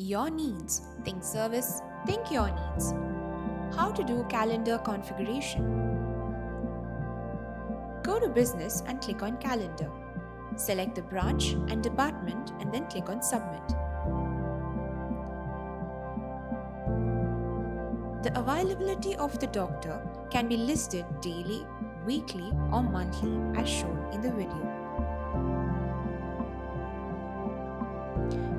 Your needs. Think service, think your needs. How to do calendar configuration. Go to business and click on calendar. Select the branch and department and then click on submit. The availability of the doctor can be listed daily, weekly or monthly as shown in the video.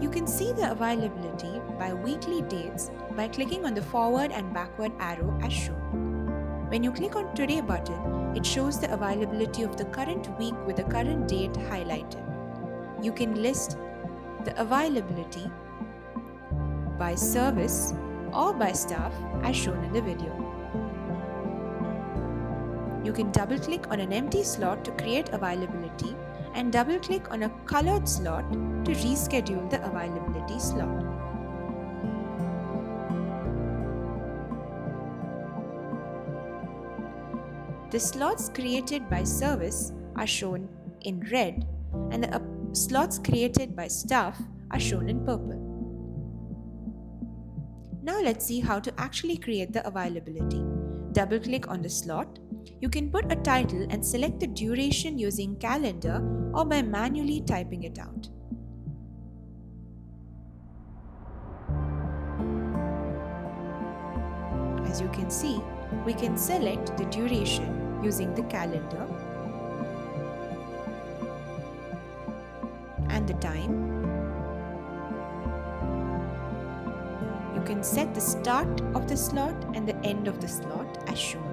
You can see the availability by weekly dates by clicking on the forward and backward arrow as shown. When you click on Today button, it shows the availability of the current week with the current date highlighted. You can list the availability by service or by staff as shown in the video. You can double-click on an empty slot to create availability and double-click on a colored slot to reschedule the availability slot. The slots created by service are shown in red and the slots created by staff are shown in purple. Now let's see how to actually create the availability. Double-click on the slot. You can put a title and select the duration using calendar or by manually typing it out. As you can see, we can select the duration using the calendar and the time. You can set the start of the slot and the end of the slot as shown.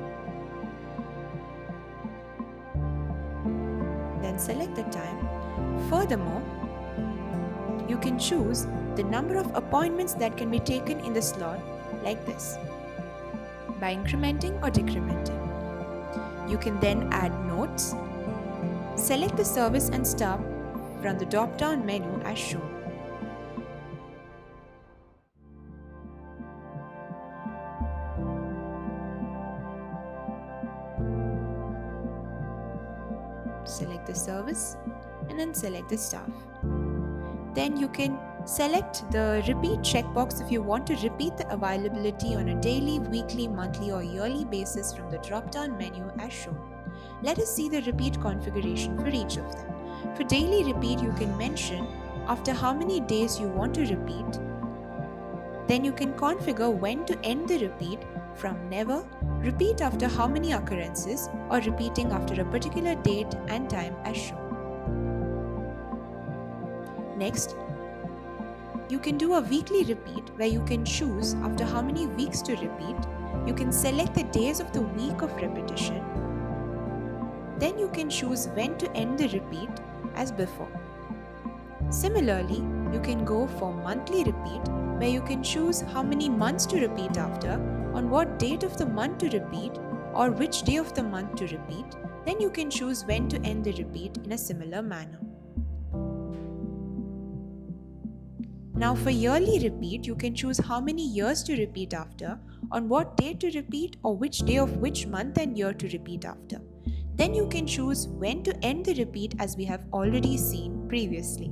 Then select the time. Furthermore, you can choose the number of appointments that can be taken in the slot like this, by incrementing or decrementing. You can then add notes. Select the service and staff from the drop-down menu as shown. Select the service and then select the staff. Then you can select the repeat checkbox if you want to repeat the availability on a daily, weekly, monthly or yearly basis from the drop-down menu as shown. Let us see the repeat configuration for each of them. For daily repeat, you can mention after how many days you want to repeat. Then you can configure when to end the repeat from never, repeat after how many occurrences, or repeating after a particular date and time as shown. Next, you can do a weekly repeat where you can choose after how many weeks to repeat. You can select the days of the week of repetition. Then you can choose when to end the repeat as before. Similarly, you can go for monthly repeat where you can choose how many months to repeat after, on what date of the month to repeat, or which day of the month to repeat. Then you can choose when to end the repeat in a similar manner. Now for yearly repeat, you can choose how many years to repeat after, on what date to repeat, or which day of which month and year to repeat after. Then you can choose when to end the repeat as we have already seen previously.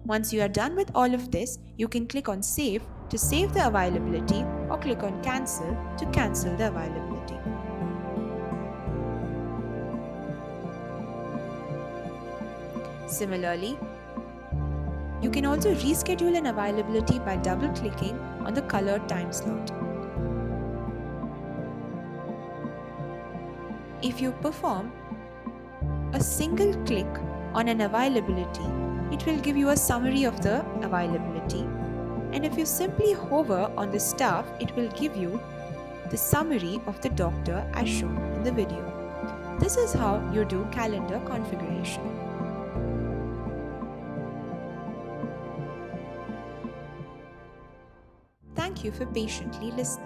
Once you are done with all of this, you can click on Save to save the availability or click on Cancel to cancel the availability. Similarly, you can also reschedule an availability by double-clicking on the colored time slot. If you perform a single click on an availability, it will give you a summary of the availability. And if you simply hover on the staff, it will give you the summary of the doctor as shown in the video. This is how you do calendar configuration. Thank you for patiently listening.